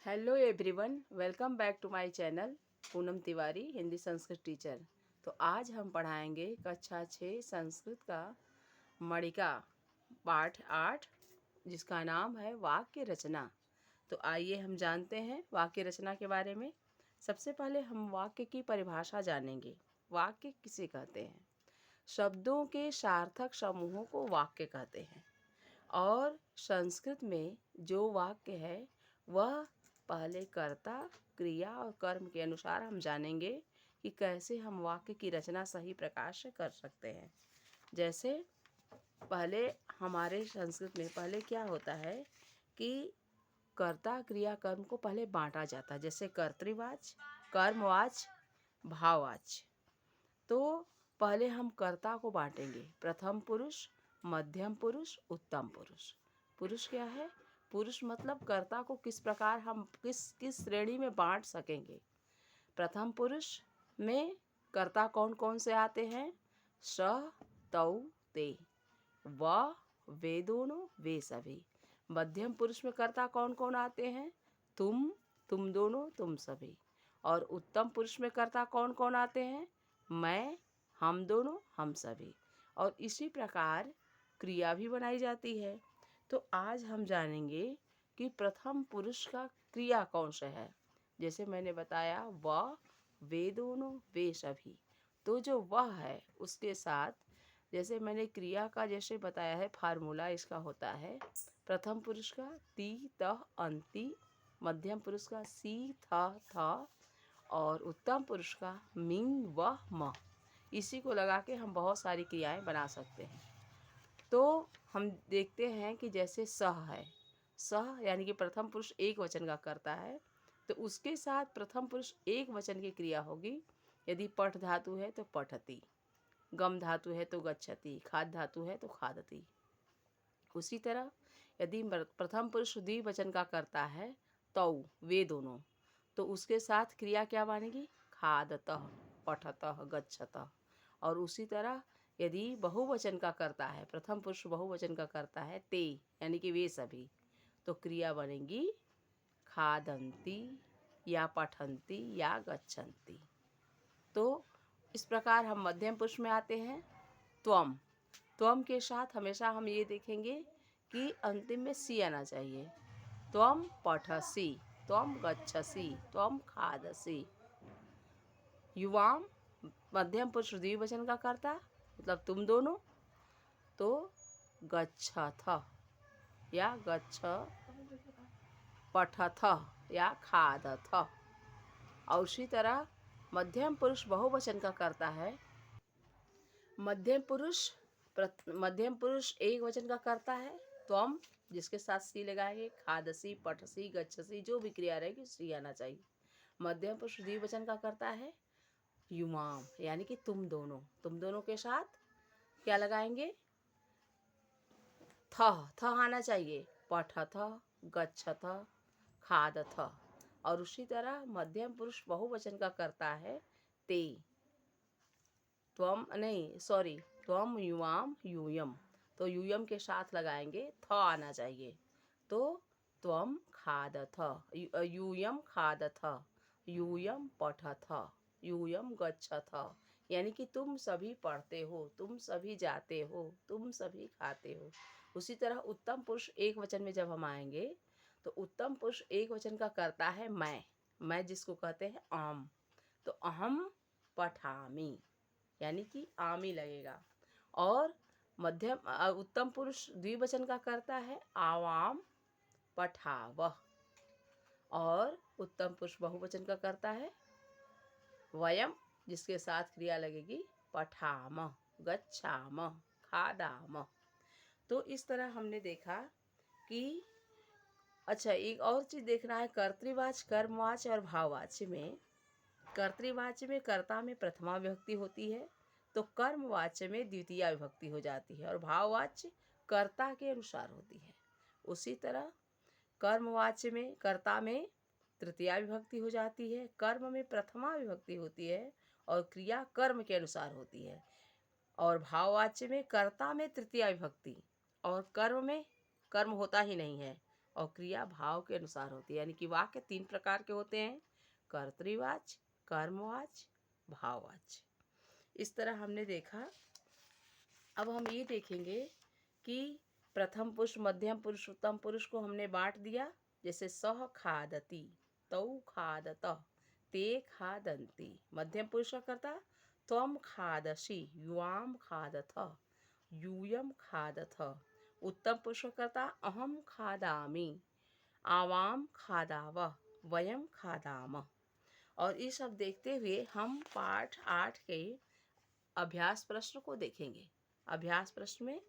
Hello everyone, welcome back to my channel Poonam Tiwari Hindi Sanskrit teacher. तो आज हम पढ़ाएंगे कक्षा 6 संस्कृत का मणिका पाठ 8 जिसका नाम है वाक्य रचना। तो आइए हम जानते हैं वाक्य रचना के बारे में। सबसे पहले हम वाक्य की परिभाषा जानेंगे। वाक्य किसे कहते हैं? शब्दों के सार्थक समूहों को वाक्य कहते हैं। और संस्कृत में जो वाक्य है वह पहले कर्ता, क्रिया और कर्म के अनुसार हम जानेंगे कि कैसे हम वाक्य की रचना सही प्रकार से कर सकते हैं। जैसे पहले हमारे संस्कृत में पहले क्या होता है कि कर्ता, क्रिया, कर्म को पहले बांटा जाता है। जैसे कर्तृवाच्य, कर्मवाच्य, भाववाच्य। तो पहले हम कर्ता को बांटेंगे, प्रथम पुरुष, मध्यम पुरुष, उत्तम पुरुष। पुरुष क्या है? पुरुष मतलब कर्ता को किस प्रकार हम किस श्रेणी में बांट सकेंगे। प्रथम पुरुष में कर्ता कौन कौन से आते हैं? स, तौ, ते, व, वे दोनों, वे सभी। मध्यम पुरुष में कर्ता कौन कौन आते हैं? तुम दोनों, तुम सभी। और उत्तम पुरुष में कर्ता कौन कौन आते हैं? मैं, हम दोनों, हम सभी। और इसी प्रकार क्रिया भी बनाई जाती है। तो आज हम जानेंगे कि प्रथम पुरुष का क्रिया कौन सा है। जैसे मैंने बताया वह, वे दोनों, वे सभी। तो जो वह है उसके साथ जैसे मैंने क्रिया का जैसे बताया है, फार्मूला इसका होता है प्रथम पुरुष का ती, तह, अंति, मध्यम पुरुष का सी, था और उत्तम पुरुष का मिंग, वह, म। इसी को लगा के हम बहुत सारी क्रियाएं बना सकते हैं। तो हम देखते हैं कि जैसे सह है, सह यानी कि प्रथम पुरुष एक वचन का करता है, तो उसके साथ प्रथम पुरुष एक वचन की क्रिया होगी। यदि पठ धातु है तो पठति, गम धातु है तो गच्छति, खाद धातु है तो खादति। उसी तरह यदि प्रथम पुरुष द्विवचन का करता है तौ, वे दोनों, तो उसके साथ क्रिया क्या बनेगी? खादतः, पठतः, गच्छतः। और उसी तरह यदि बहुवचन का करता है, प्रथम पुरुष बहुवचन का करता है ते यानी कि वे सभी, तो क्रिया बनेगी खादन्ति या पठन्ति या गच्छन्ति। तो इस प्रकार हम मध्यम पुरुष में आते हैं त्वम। त्वम के साथ हमेशा हम ये देखेंगे कि अंतिम में सी आना चाहिए। त्वम पठसि, त्वम गच्छसि, त्वम खादसि। युवाम मध्यम पुरुष द्विवचन का करता मतलब तुम दोनों, तो गच्छथ या गच्छ, पठथ या खादथ। और उसी तरह मध्यम पुरुष बहुवचन का करता है। मध्यम पुरुष एक वचन का करता है त्वम, जिसके साथ सी लगाएंगे, खादसी, पठसी, गच्छसी, जो भी क्रिया रहेगी सी आना चाहिए। मध्यम पुरुष द्विवचन का करता है युवाम यानी कि तुम दोनों के साथ क्या लगाएंगे? थ आना चाहिए, पठथ, गच्छथ, खादथ। और उसी तरह मध्यम पुरुष बहुवचन का करता है ते, त्वम युवाम यूयम, तो यूयम के साथ लगाएंगे थ आना चाहिए, तो त्वम खादथ, यूयम खादथ, यूयम पठथ, यूयम गच्छथ। यानी कि तुम सभी पढ़ते हो, तुम सभी जाते हो, तुम सभी खाते हो। उसी तरह उत्तम पुरुष एक वचन में जब हम आएंगे तो उत्तम पुरुष एक वचन का करता है मैं जिसको कहते हैं आम, तो अहम पठामि यानी कि आमी लगेगा। और उत्तम पुरुष द्विवचन का करता है आवाम पठावह, और उत्तम पुरुष बहुवचन का करता है वयम, जिसके साथ क्रिया लगेगी पठाम, गच्छाम, खादाम। तो इस तरह हमने देखा कि अच्छा एक और चीज़ देखना है, कर्तृवाच्य, कर्मवाच्य और भाववाच्य में। कर्तृवाच्य में कर्ता में प्रथमा विभक्ति होती है, तो कर्मवाच्य में द्वितीया विभक्ति हो जाती है, और भाववाच्य कर्ता के अनुसार होती है। उसी तरह कर्मवाच्य में कर्ता में तृतीया विभक्ति हो जाती है, कर्म में प्रथमा विभक्ति होती है और क्रिया कर्म के अनुसार होती है। और भाववाच्य में कर्ता में तृतीया विभक्ति और कर्म में कर्म होता ही नहीं है, और क्रिया भाव के अनुसार होती है। यानी कि वाक्य 3 प्रकार के होते हैं, कर्तृवाच्य, कर्मवाच्य, भाववाच्य। इस तरह हमने देखा। अब हम ये देखेंगे कि प्रथम पुरुष, मध्यम पुरुष, उत्तम पुरुष को हमने बांट दिया। जैसे सह खादति, तौ खादत, ते खादन्ति। मध्यम पुरुष का कर्ता त्वम खादसि, युवाम खादथ, यूयम खादथ। उत्तम पुरुष का कर्ता अहम खादामि, आवाम खादावः, वयम खादामः। और ये सब देखते हुए हम पाठ 8 के अभ्यास प्रश्न को देखेंगे। अभ्यास प्रश्न में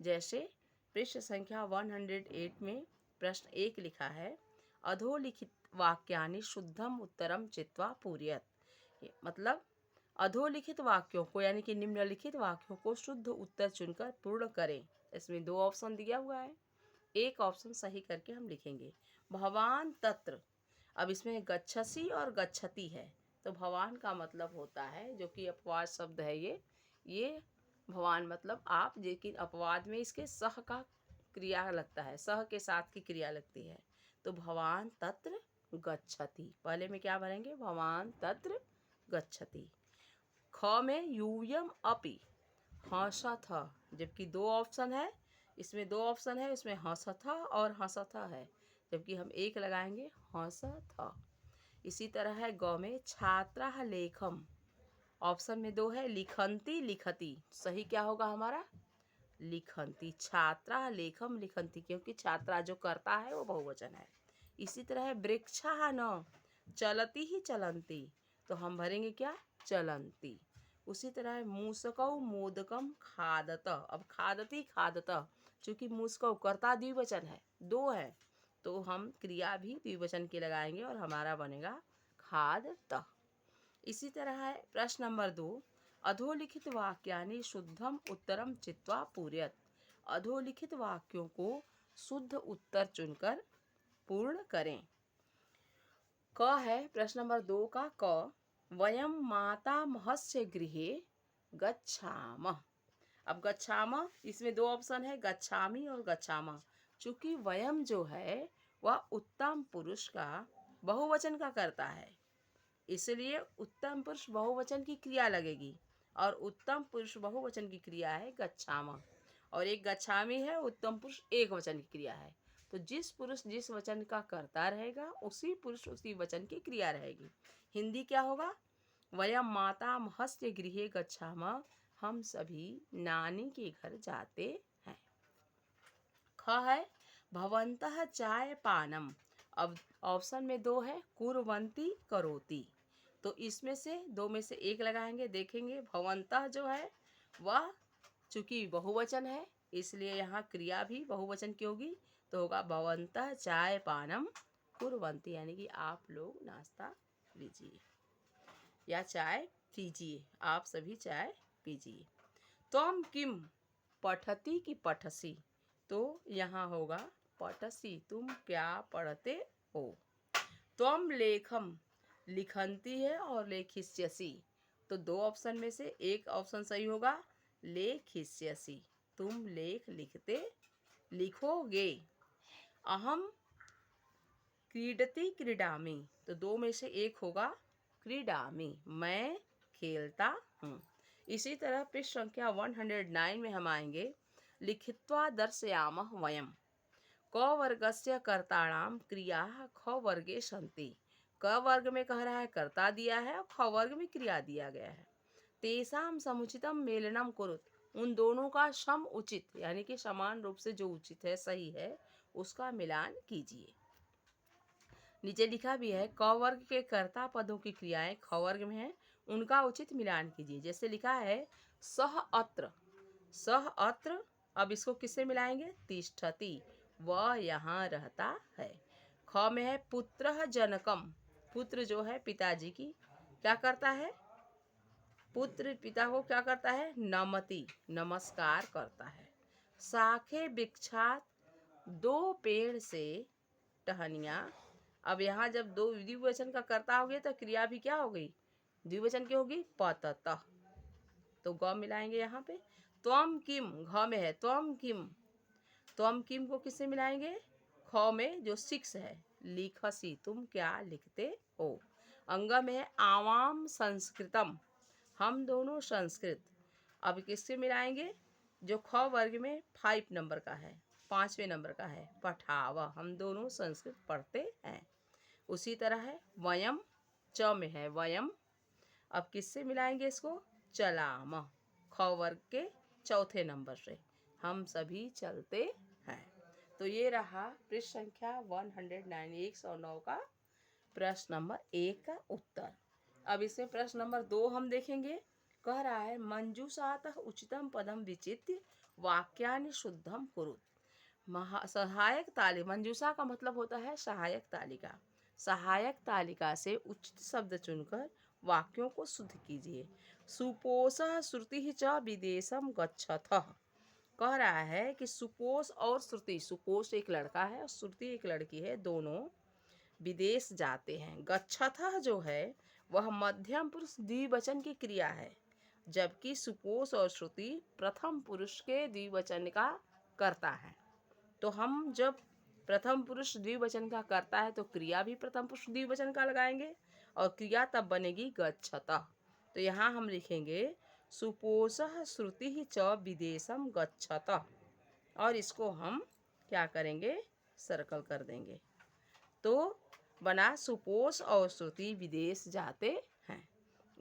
जैसे पृष्ठ संख्या 108 में प्रश्न 1 लिखा है, अधोलिखित वाक्यानि शुद्धम उत्तरम चित्वा पूरयत। मतलब अधोलिखित वाक्यों को यानी कि निम्नलिखित वाक्यों को शुद्ध उत्तर चुनकर पूर्ण करें। इसमें 2 ऑप्शन दिया हुआ है, एक ऑप्शन सही करके हम लिखेंगे। भवान तत्र, अब इसमें गच्छसि और गच्छति है, तो भवान का मतलब होता है, जो कि अपवाद शब्द है ये भवान मतलब आप, लेकिन अपवाद में इसके सह का क्रिया लगता है, सह के साथ की क्रिया लगती है। तो भवान तत्र गच्छति, पहले में क्या भरेंगे, भवान तत्र गच्छति। ख में यूयम अपि हंसथ, जबकि 2 ऑप्शन है, इसमें 2 ऑप्शन है, इसमें हंसथ और हंसथ है, जबकि हम एक लगाएंगे हंसथ। इसी तरह है ग में छात्रा लेखम, ऑप्शन में 2 है, लिखंती लिखती, सही क्या होगा हमारा, लिखंती। छात्रा लेखम लिखंती, क्योंकि छात्रा जो करता है वो बहुवचन है। इसी तरह है वृक्षा न, चलती ही चलंती, तो हम भरेंगे क्या, चलंती। उसी तरह है मूसकौ मोदकम खादत, अब खादती खादत, चूंकि मूसकौ कर्ता द्विवचन है, 2 है, तो हम क्रिया भी द्विवचन की लगाएंगे और हमारा बनेगा खादत। इसी तरह है प्रश्न नंबर 2, अधोलिखित वाक्यानि शुद्धम उत्तरम चित्वा पूरयत। अधोलिखित वाक्यों को शुद्ध उत्तर चुनकर पूर्ण करें। क है प्रश्न नंबर 2 का क, वयम मातामहस्य गृहे गच्छामः। अब गच्छामः, इसमें 2 ऑप्शन है, गच्छामि और गच्छामः। चूंकि वयम जो है वह उत्तम पुरुष का बहुवचन का करता है, इसलिए उत्तम पुरुष बहुवचन की क्रिया लगेगी, और उत्तम पुरुष बहुवचन की क्रिया है गच्छामः, और एक गच्छामि है, उत्तम पुरुष एक वचन की क्रिया है। तो जिस पुरुष जिस वचन का कर्ता रहेगा, उसी पुरुष उसी वचन की क्रिया रहेगी। हिंदी क्या होगा, वयम मातामहस्य गृहे गच्छामः, हम सभी नानी के घर जाते हैं। ख है भवन्तः चाय पानम, अब ऑप्शन में 2 है, कुर्वन्ति करोति, तो इसमें से 2 में से एक लगाएंगे। देखेंगे भवन्तः जो है वह चूंकि बहुवचन है, इसलिए यहाँ क्रिया भी बहुवचन की होगी, तो होगा भवन्तः चाय पानम कुर्वन्ति, यानी कि आप लोग नाश्ता लीजिए या चाय पीजिए, आप सभी चाय पीजिए। त्वम किम पठति की पठसी, तो यहाँ होगा पठसी, तुम क्या पढ़ते हो। त्वम लेखम, लिखंती है और लेखिष्यसि, तो 2 ऑप्शन में से एक ऑप्शन सही होगा, लेखिष्यसि, तुम लेख लिखोगे। अहम क्रीडति क्रीडामि, तो 2 में से एक होगा क्रीडामि, मैं खेलता हूँ। इसी तरह पृष्ठ संख्या 109 में हम आएंगे, लिखित्वा दर्शयामः वयम। क वर्गस्य कर्ताणाम क्रियाः ख वर्गे सन्ति, क वर्ग में कह रहा है कर्ता दिया है और ख वर्ग में क्रिया दिया गया है। तेषां समुचितम मेलनम कुरुत, उन दोनों का सम उचित यानी कि समान रूप से जो उचित है, सही है, उसका मिलान कीजिए। नीचे लिखा भी है, क वर्ग के कर्ता पदों की क्रियाएं ख वर्ग में है, उनका उचित मिलान कीजिए। जैसे लिखा है सह अत्र, सह अत्र, अब इसको किससे मिलाएंगे, तिष्ठति, वह यहाँ रहता है। ख में है पुत्रः जनकम, पुत्र जो है पिताजी की क्या करता है, पुत्र पिता को क्या करता है, नमति, नमस्कार करता है। शाखे वृक्षात, 2 पेड़ से टहनियाँ, अब यहाँ जब 2 द्विवचन का कर्ता हो गया तो क्रिया भी क्या हो गई, द्विवचन की होगी, पततः, तो ग मिलाएंगे यहाँ पे। त्वम किम, घ में है त्वम किम, त्वम किम को किससे मिलाएंगे, ख में जो 6 है, लिखसी, तुम क्या लिखते हो। अंग में है आवाम संस्कृतम, हम दोनों संस्कृत। अब किससे मिलाएंगे, जो ख वर्ग में 5 नंबर का है, 5वें नंबर का है, पठाव, हम दोनों संस्कृत पढ़ते हैं। उसी तरह है वयम, च में है वयम, अब किससे मिलाएंगे इसको, चलाम, ख वर्ग के 4थे नंबर से, हम सभी चलते हैं। तो ये रहा पृष्ठ संख्या 109 का प्रश्न नंबर 1 का उत्तर। अब इसमें प्रश्न नंबर 2 हम देखेंगे। कह रहा है मंजूषातः उचितम पदम विचित्य वाक्यानि शुद्धम कुरुत। सहायक तालिका, मंजूषा का मतलब होता है सहायक तालिका, सहायक तालिका से उचित शब्द चुनकर वाक्यों को शुद्ध कीजिए। सुपोषः श्रुति च विदेशम गच्छथः, कह रहा है कि सुपोष और श्रुति, सुपोष एक लड़का है और श्रुति एक लड़की है, दोनों विदेश जाते हैं। गच्छथः जो है वह मध्यम पुरुष द्विवचन की क्रिया है, जबकि सुपोष और श्रुति प्रथम पुरुष के द्विवचन का करता है। तो हम जब प्रथम पुरुष द्विवचन का करता है तो क्रिया भी प्रथम पुरुष द्विवचन का लगाएंगे और क्रिया तब बनेगी गच्छतः। तो यहाँ हम लिखेंगे सुपोषः श्रुति च विदेशम गच्छतः, और इसको हम क्या करेंगे, सर्कल कर देंगे। तो बना सुपोष और श्रुति विदेश जाते हैं।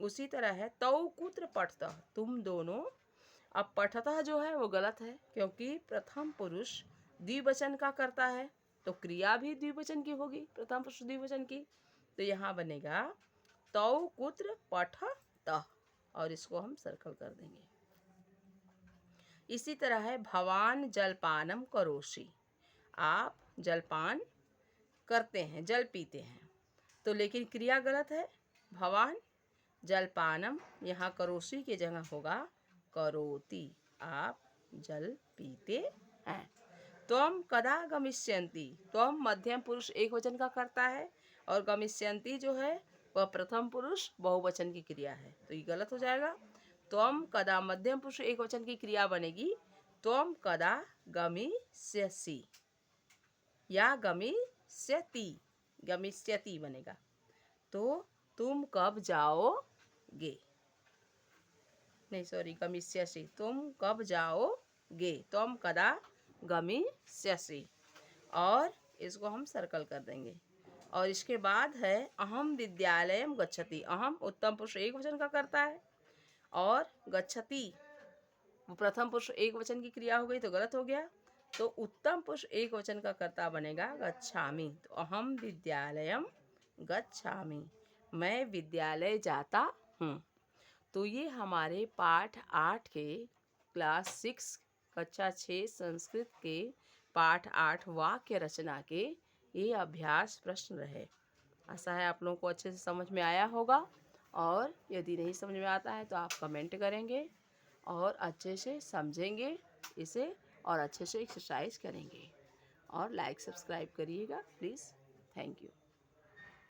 उसी तरह है तौ कुत्र पठतः, तुम दोनों। अब पठतः जो है वो गलत है, क्योंकि प्रथम पुरुष द्विवचन का करता है तो क्रिया भी द्विवचन की होगी, प्रथम पुरुष द्विवचन की। तो यहाँ बनेगा तौ कुत्र पठतः, और इसको हम सर्कल कर देंगे। इसी तरह है भवान जलपानम करोषि, आप जलपान करते हैं, जल पीते हैं, तो लेकिन क्रिया गलत है, भवान जलपानम, यहाँ करोषि की जगह होगा करोति, आप जल पीते हैं। त्वम कदा गमिष्यन्ति, त्वम मध्यम पुरुष एक वचन का करता है और गमिष्यन्ति जो है वह प्रथम पुरुष बहुवचन की क्रिया है, तो ये गलत हो जाएगा। त्वम कदा मध्यम पुरुष एक वचन की क्रिया बनेगी त्वम कदा गमिष्यसि या गमिष्यति, गमिष्यति बनेगा। तो तुम कब जाओगे, नहीं सॉरी गमिष्यसि, तुम कब जाओगे, तुम कदा गमिष्यसि, और इसको हम सर्कल कर देंगे। और इसके बाद है अहम विद्यालयम गच्छति, अहम उत्तम पुरुष एक वचन का करता है और गच्छति वो प्रथम पुरुष एक वचन की क्रिया हो गई तो गलत हो गया। तो उत्तम पुरुष एक वचन का कर्ता बनेगा गच्छामि, तो अहम विद्यालयम गच्छामि, मैं विद्यालय जाता हूँ। तो ये हमारे पाठ 8 के क्लास 6 कक्षा 6 संस्कृत के पाठ 8 वाक्य रचना के ये अभ्यास प्रश्न रहे। आशा है आप लोगों को अच्छे से समझ में आया होगा, और यदि नहीं समझ में आता है तो आप कमेंट करेंगे और अच्छे से समझेंगे इसे और अच्छे से एक्सरसाइज करेंगे, और लाइक सब्सक्राइब करिएगा प्लीज़। Thank you.